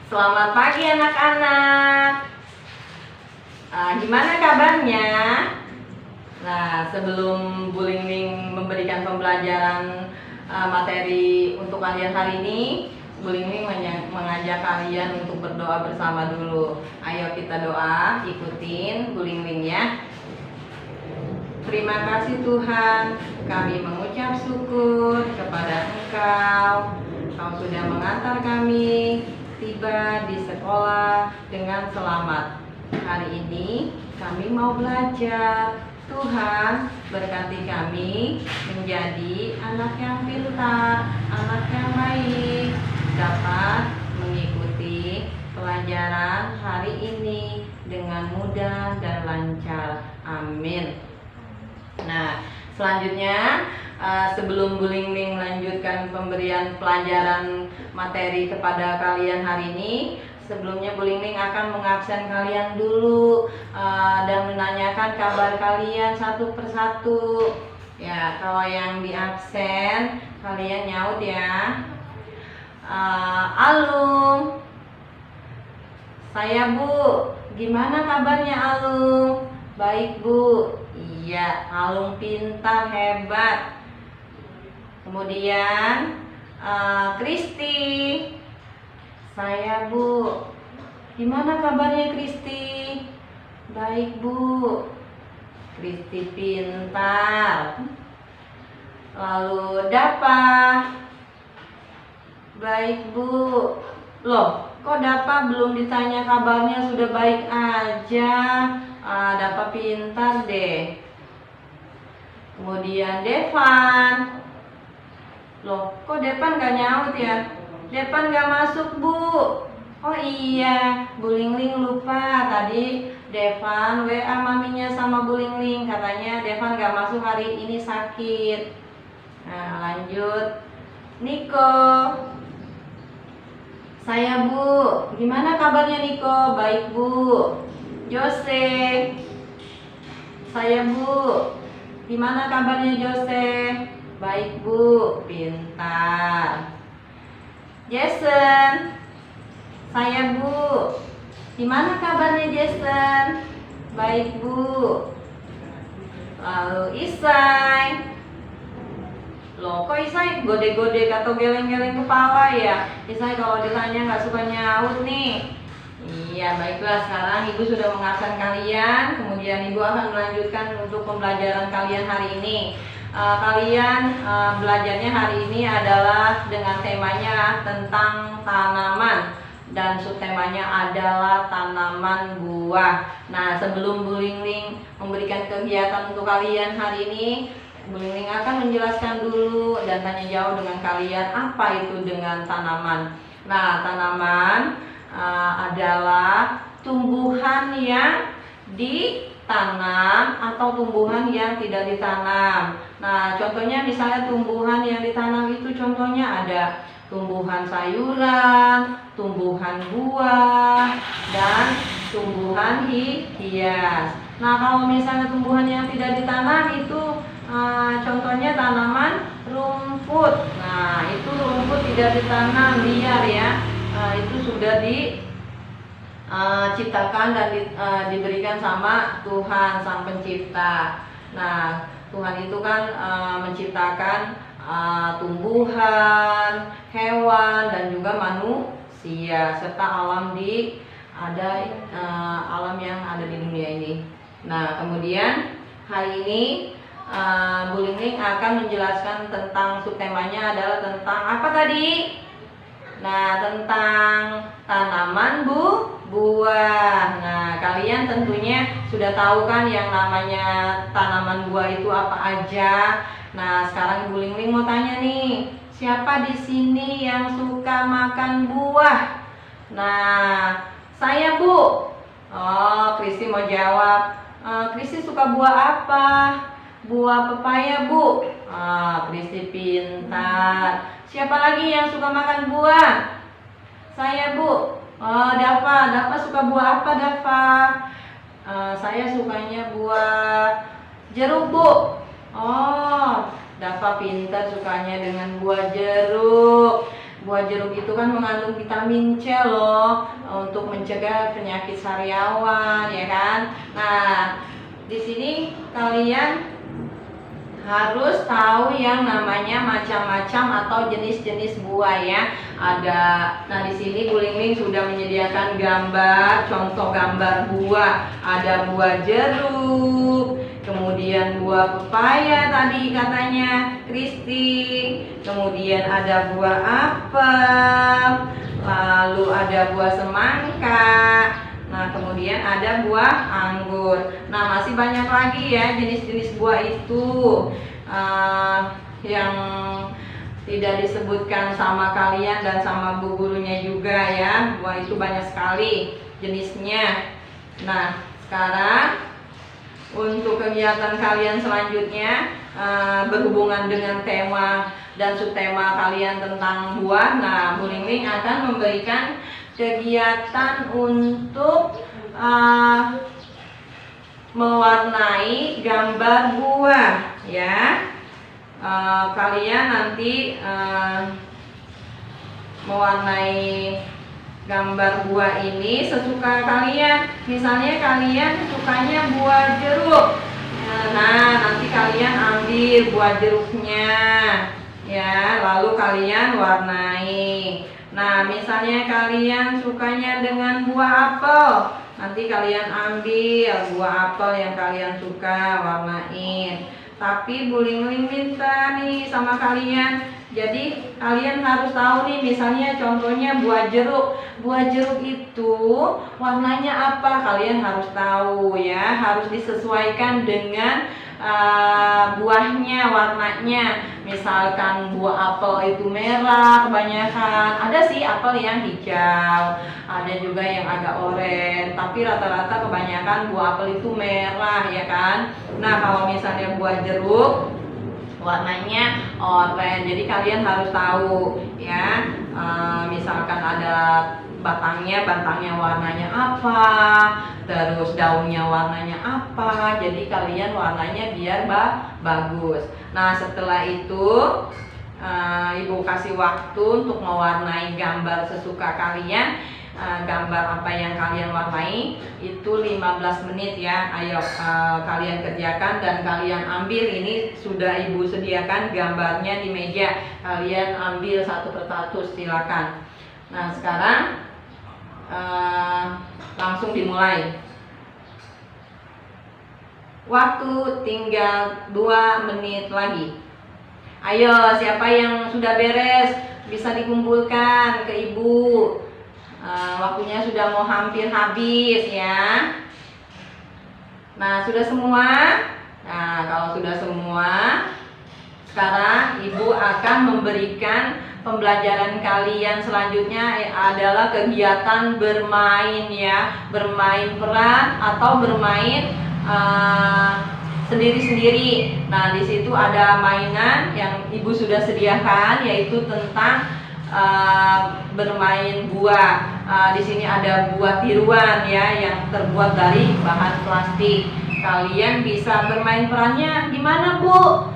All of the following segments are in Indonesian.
Selamat pagi anak-anak. Gimana kabarnya? Nah, sebelum Bu Lingling memberikan pembelajaran materi untuk kalian hari ini, Bu Lingling mengajak kalian untuk berdoa bersama dulu. Ayo kita doa, ikutin Bu Lingling ya. Terima kasih Tuhan, kami mengucap syukur kepada Engkau. Kau sudah mengantar kami tiba di sekolah dengan selamat. Hari ini kami mau belajar. Tuhan berkati kami menjadi anak yang pintar, anak yang baik, dapat mengikuti pelajaran hari ini dengan mudah dan lancar. Amin. Nah, selanjutnya sebelum Bu Lingling melanjutkan pemberian pelajaran materi kepada kalian hari ini, sebelumnya Bu Lingling akan mengabsen kalian dulu dan menanyakan kabar kalian satu persatu. Ya, kalau yang di absen kalian nyaut ya. Alung, saya Bu. Gimana kabarnya Alung? Baik Bu. Iya, Alung pintar, hebat. Kemudian Kristi. Saya Bu. Gimana kabarnya Kristi? Baik Bu. Kristi pintar. Lalu Dapa. Baik Bu. Loh, kok Dapa belum ditanya kabarnya sudah baik aja? Dapa pintar deh. Kemudian Devan. Loh, kok Devan gak nyaut ya? Devan gak masuk Bu. Oh iya, Bu Lingling lupa. Tadi Devan WA maminya sama Bu Lingling. Katanya Devan gak masuk hari ini, sakit. Nah, lanjut Niko. Saya Bu. Gimana kabarnya Niko? Baik Bu. Jose. Saya Bu. Gimana kabarnya Jose? Baik Bu, pintar. Jason. Saya Bu. Gimana kabarnya Jason? Baik Bu. Lalu Isai. Loh, kok Isai gode-gode atau geleng-geleng kepala ya? Isai kalau ditanya nggak suka nyaut nih. Iya, baiklah, sekarang Ibu sudah mengabsen kalian. Kemudian Ibu akan melanjutkan untuk pembelajaran kalian hari ini. Kalian belajarnya hari ini adalah dengan temanya tentang tanaman, dan subtemanya adalah tanaman buah. Nah, sebelum Bu Lingling memberikan kegiatan untuk kalian hari ini, Bu Lingling akan menjelaskan dulu dan tanya jawab dengan kalian apa itu dengan tanaman. Nah, tanaman adalah tumbuhan yang ditanam atau tumbuhan yang tidak ditanam. Nah, contohnya misalnya tumbuhan yang ditanam itu contohnya ada tumbuhan sayuran, tumbuhan buah, dan tumbuhan hias. Nah, kalau misalnya tumbuhan yang tidak ditanam itu contohnya tanaman rumput. Nah, itu rumput tidak ditanam, liar ya. Itu sudah diciptakan dan diberikan sama Tuhan Sang Pencipta. Nah, Tuhan itu kan menciptakan tumbuhan, hewan, dan juga manusia serta alam alam yang ada di dunia ini. Nah, kemudian hari ini Bu Lingling akan menjelaskan tentang subtemanya adalah tentang apa tadi? Nah, tentang tanaman buah. Nah, kalian tentunya sudah tahu kan yang namanya tanaman buah itu apa aja. Nah, sekarang Bu Lingling mau tanya nih, siapa di sini yang suka makan buah? Nah, saya Bu. Oh, Kristi mau jawab. Kristi suka buah apa? Buah pepaya Bu. Kristi pintar. Siapa lagi yang suka makan buah? Saya Bu. Dava suka buah apa Dava? Saya sukanya buah jeruk Bu. Oh, Dava pintar sukanya dengan buah jeruk. Buah jeruk itu kan mengandung vitamin C loh, untuk mencegah penyakit sariawan, ya kan. Nah, di sini kalian harus tahu yang namanya macam-macam atau jenis-jenis buah ya. Nah di sini Bu Lingling sudah menyediakan gambar, contoh gambar buah. Ada buah jeruk, kemudian buah pepaya tadi katanya Kristi, kemudian ada buah apel, lalu ada buah semangka. Nah, kemudian ada buah anggur. Nah, masih banyak lagi ya jenis-jenis buah itu yang tidak disebutkan sama kalian dan sama bu gurunya juga ya. Buah itu banyak sekali jenisnya. Nah, sekarang untuk kegiatan kalian selanjutnya berhubungan dengan tema dan subtema kalian tentang buah. Nah, Bu Lingling akan memberikan kegiatan untuk mewarnai gambar buah ya. Kalian nanti mewarnai gambar buah ini sesuka kalian. Misalnya kalian sukanya buah jeruk, nah nanti kalian ambil buah jeruknya ya, lalu kalian warnai. Nah, misalnya kalian sukanya dengan buah apel, nanti kalian ambil buah apel yang kalian suka, warnain. Tapi Bu Lingling minta nih sama kalian, jadi kalian harus tahu nih, misalnya contohnya buah jeruk. Buah jeruk itu warnanya apa? Kalian harus tahu ya, harus disesuaikan dengan buahnya, warnanya. Misalkan buah apel itu merah kebanyakan, ada sih apel yang hijau, ada juga yang agak oranye, tapi rata-rata kebanyakan buah apel itu merah ya kan. Nah, kalau misalnya buah jeruk warnanya oranye, jadi kalian harus tahu ya. Misalkan ada batangnya warnanya apa, terus daunnya warnanya apa, jadi kalian warnanya biar bagus. Nah, setelah itu Ibu kasih waktu untuk mewarnai gambar sesuka kalian. Gambar apa yang kalian warnai itu 15 menit ya. Ayo kalian kerjakan dan kalian ambil, ini sudah Ibu sediakan gambarnya di meja, kalian ambil satu persatu silakan. Nah, sekarang langsung dimulai. Waktu tinggal 2 menit lagi. Ayo, siapa yang sudah beres bisa dikumpulkan ke Ibu. Waktunya sudah mau hampir habis ya. Nah, sudah semua? Nah, kalau sudah semua, sekarang Ibu akan memberikan pembelajaran kalian selanjutnya adalah kegiatan bermain ya, bermain peran atau bermain sendiri-sendiri. Nah, di situ ada mainan yang Ibu sudah sediakan, yaitu tentang bermain buah. Di sini ada buah tiruan ya, yang terbuat dari bahan plastik. Kalian bisa bermain perannya gimana, Bu?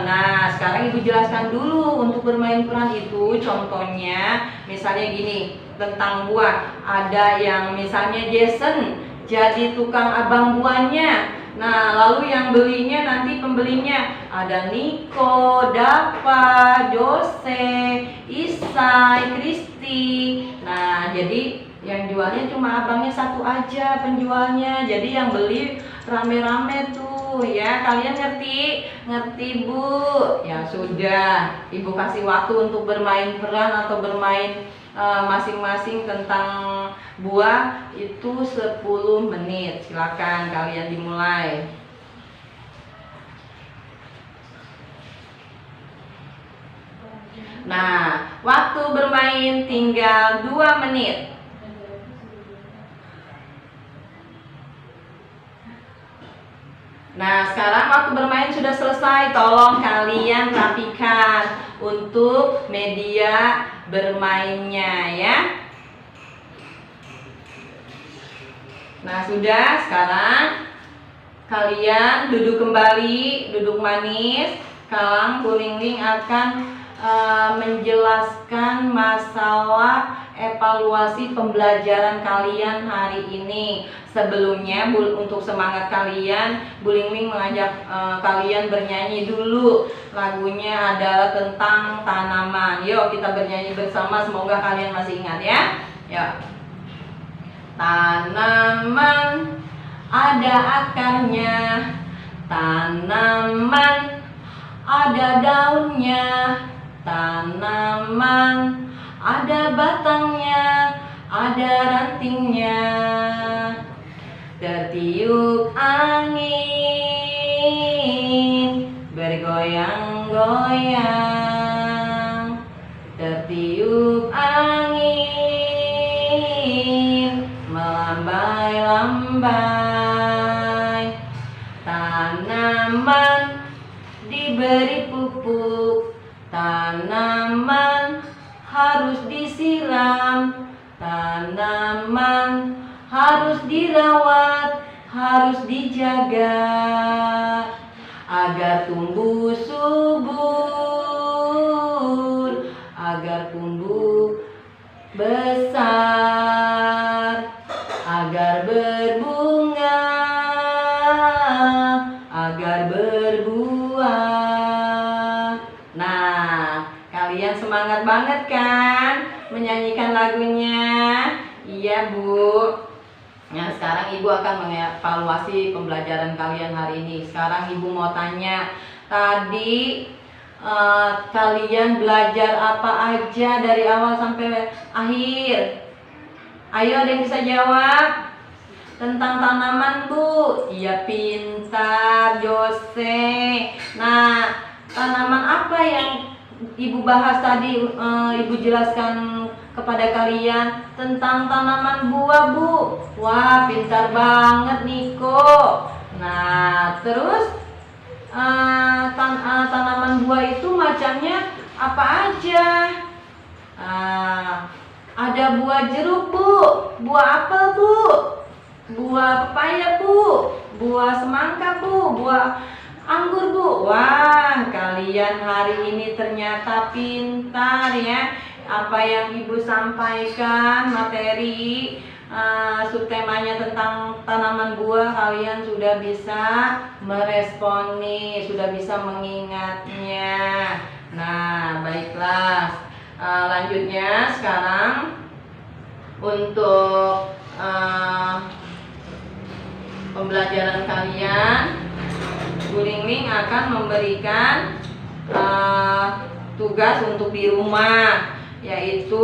Nah, sekarang Ibu jelaskan dulu untuk bermain peran itu. Contohnya, misalnya gini, tentang buah. Ada yang misalnya Jason jadi tukang abang buahnya. Nah, lalu yang belinya nanti pembelinya ada Niko, Dava, Jose, Isai, Kristi. Nah, jadi yang jualnya cuma abangnya satu aja penjualnya. Jadi yang beli rame-rame tuh ya. Kalian ngerti? Ngerti, Bu? Ya sudah, Ibu kasih waktu untuk bermain peran atau bermain masing-masing tentang buah itu 10 menit. Silakan kalian dimulai. Nah, waktu bermain tinggal 2 menit. Nah, sekarang waktu bermain sudah selesai. Tolong kalian rapikan untuk media bermainnya ya. Nah, sudah. Sekarang kalian duduk kembali, duduk manis. Sekarang Bu Lingling akan menjelaskan masalah evaluasi pembelajaran kalian hari ini. Sebelumnya untuk semangat kalian, Bu Lingling mengajak kalian bernyanyi dulu. Lagunya adalah tentang tanaman. Yuk kita bernyanyi bersama, semoga kalian masih ingat ya. Yuk. Tanaman ada akarnya, tanaman ada daunnya, tanaman ada batangnya, ada rantingnya. Tertiup angin bergoyang-goyang, tertiup angin melambai-lambai. Tanaman diberi pupuk, tanaman harus disiram, tanaman harus dirawat, harus dijaga agar tumbuh subur, agar tumbuh besar, agar berbunga, agar berbuah. Nah, kalian semangat banget kan menyanyikan lagunya? Iya, Bu. Nah, sekarang Ibu akan mengevaluasi pembelajaran kalian hari ini. Sekarang Ibu mau tanya, tadi kalian belajar apa aja dari awal sampai akhir? Ayo, ada yang bisa jawab? Tentang tanaman, Bu. Iya, pintar, Jose. Nah, tanaman apa yang Ibu bahas tadi? Ibu jelaskan kepada kalian tentang tanaman buah, Bu. Wah, pintar banget Niko. Nah, terus tanaman buah itu macamnya apa aja? Ada buah jeruk, Bu. Buah apel, Bu. Buah pepaya, Bu. Buah semangka, Bu. Buah anggur, Bu. Wah, kalian hari ini ternyata pintar ya. Apa yang Ibu sampaikan materi subtemanya tentang tanaman buah, kalian sudah bisa meresponi, sudah bisa mengingatnya. Nah, baiklah. Lanjutnya sekarang untuk pembelajaran kalian, Bu Lingling akan memberikan tugas untuk di rumah, yaitu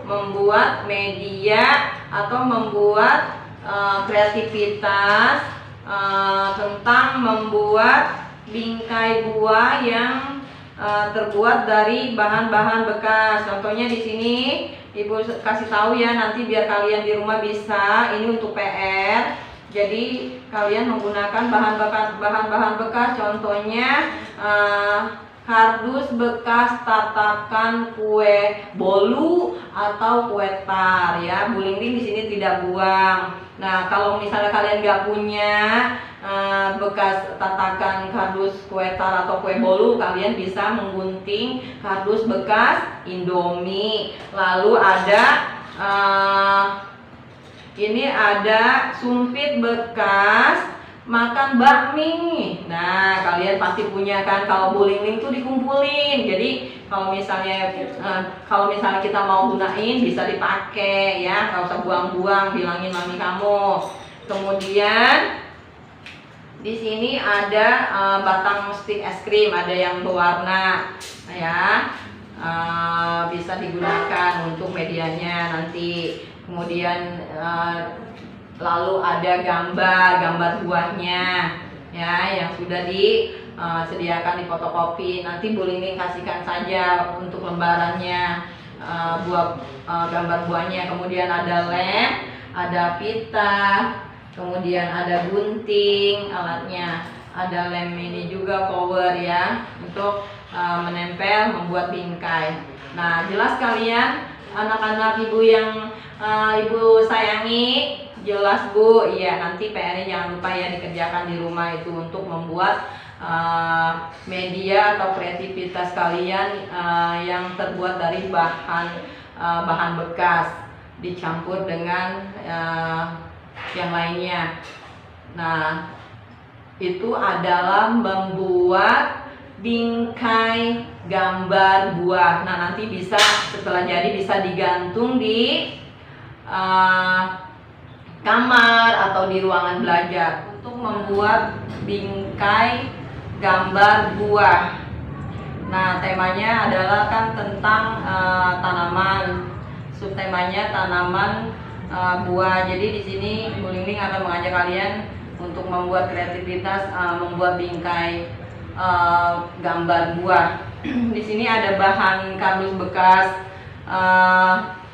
membuat media atau membuat kreativitas tentang membuat bingkai buah yang terbuat dari bahan-bahan bekas. Contohnya di sini Ibu kasih tahu ya, nanti biar kalian di rumah bisa, ini untuk PR. Jadi kalian menggunakan bahan-bahan bekas, contohnya kardus bekas tatakan kue bolu atau kue tar ya. Bu Lingling di sini tidak buang. Nah, kalau misalnya kalian nggak punya bekas tatakan kardus kue tar atau kue bolu, kalian bisa menggunting kardus bekas Indomie. Lalu ada ini ada sumpit bekas makan bakmi. Nah, kalian pasti punya kan, kalau Bu Lingling tuh dikumpulin. Jadi kalau misalnya kita mau gunain bisa dipakai ya, nggak usah buang-buang, bilangin mami kamu. Kemudian di sini ada batang stik es krim, ada yang berwarna ya, bisa digunakan untuk medianya nanti. Kemudian lalu ada gambar buahnya ya, yang sudah disediakan di fotokopi. Nanti Bu Lingling kasihkan saja untuk lembarannya gambar buahnya. Kemudian ada lem, ada pita, kemudian ada gunting alatnya, ada lem ini juga cover ya, untuk menempel membuat bingkai. Nah, jelas kalian anak-anak Ibu yang Ibu sayangi, jelas Bu. Iya, nanti PR-nya jangan lupa ya dikerjakan di rumah itu untuk membuat media atau kreativitas kalian yang terbuat dari bahan bekas dicampur dengan yang lainnya. Nah, itu adalah membuat bingkai gambar buah. Nah, nanti bisa setelah jadi bisa digantung di kamar atau di ruangan belajar. Untuk membuat bingkai gambar buah, nah temanya adalah kan tentang tanaman, subtemanya tanaman buah. Jadi di sini Bu Lingling akan mengajak kalian untuk membuat kreativitas membuat bingkai gambar buah. Di sini ada bahan kardus bekas,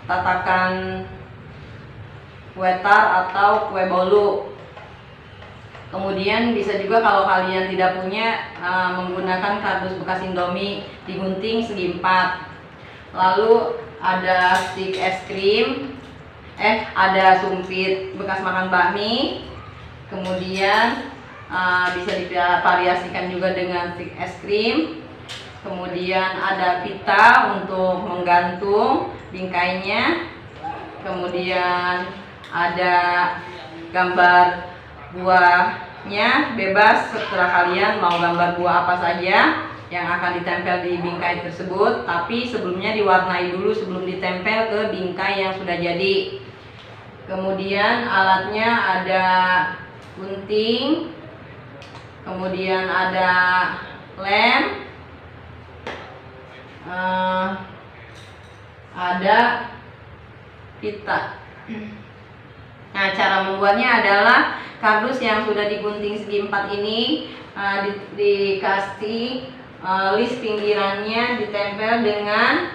tatakan kue tar atau kue bolu. Kemudian bisa juga kalau kalian tidak punya menggunakan kardus bekas Indomie digunting segi 4. Lalu ada stik es krim, ada sumpit bekas makan bakmi. Kemudian bisa divariasikan juga dengan stik es krim. Kemudian ada pita untuk menggantung bingkainya. Kemudian ada gambar buahnya, bebas setelah kalian mau gambar buah apa saja yang akan ditempel di bingkai tersebut, tapi sebelumnya diwarnai dulu sebelum ditempel ke bingkai yang sudah jadi. Kemudian alatnya ada gunting, kemudian ada lem, ada pita. Nah, cara membuatnya adalah kardus yang sudah digunting segi 4 ini dikasih list pinggirannya ditempel dengan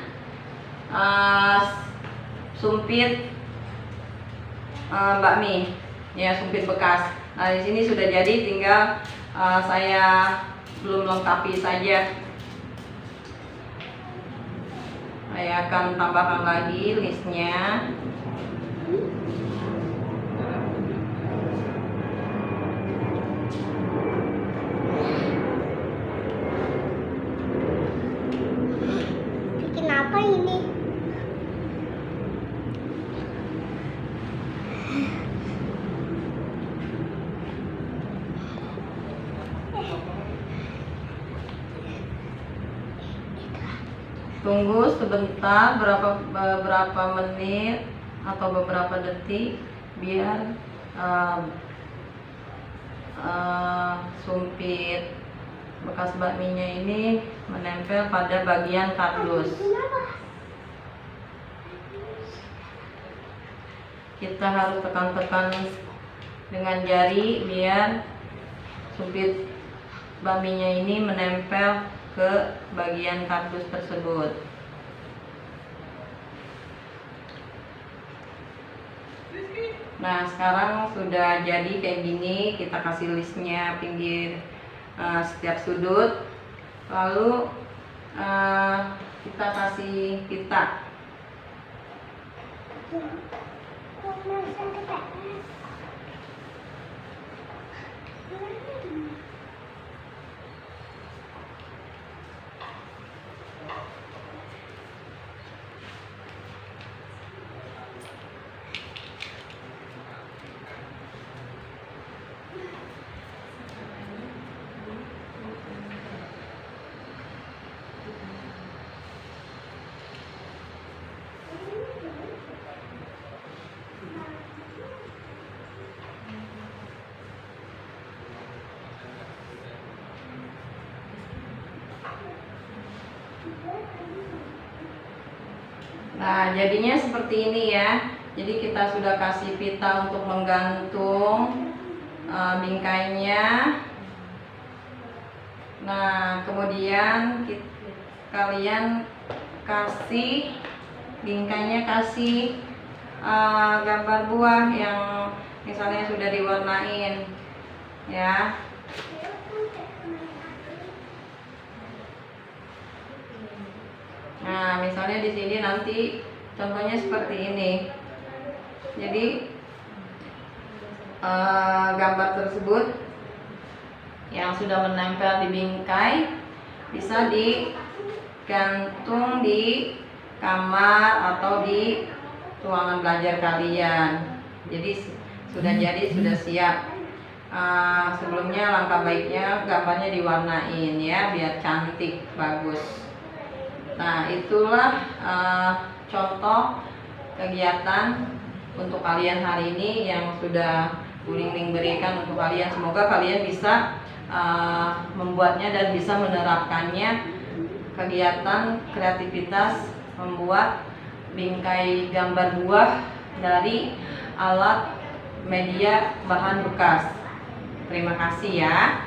sumpit bakmi, ya, sumpit bekas. Nah, di sini sudah jadi, tinggal saya belum lengkapi saja. Saya akan tambahkan lagi listnya. Bikin apa ini? Tunggu sebentar, beberapa menit atau beberapa detik biar sumpit bekas bakminya ini menempel pada bagian kardus. Kita harus tekan-tekan dengan jari biar sumpit bakminya ini menempel ke bagian kardus tersebut. Nah, sekarang sudah jadi kayak gini. Kita kasih listnya pinggir setiap sudut. Lalu kita kasih pita. Nah, jadinya seperti ini ya. Jadi kita sudah kasih pita untuk menggantung bingkainya. Nah, kemudian kalian kasih bingkainya, kasih gambar buah yang misalnya sudah diwarnain ya. Nah, misalnya di sini nanti contohnya seperti ini. Jadi gambar tersebut yang sudah menempel di bingkai bisa digantung di kamar atau di ruangan belajar kalian. Jadi sudah siap. Sebelumnya langkah baiknya gambarnya diwarnain ya, biar cantik bagus. Nah, itulah contoh kegiatan untuk kalian hari ini yang sudah Bu Ling berikan untuk kalian. Semoga kalian bisa membuatnya dan bisa menerapkannya. Kegiatan kreativitas membuat bingkai gambar buah dari alat media bahan bekas. Terima kasih ya.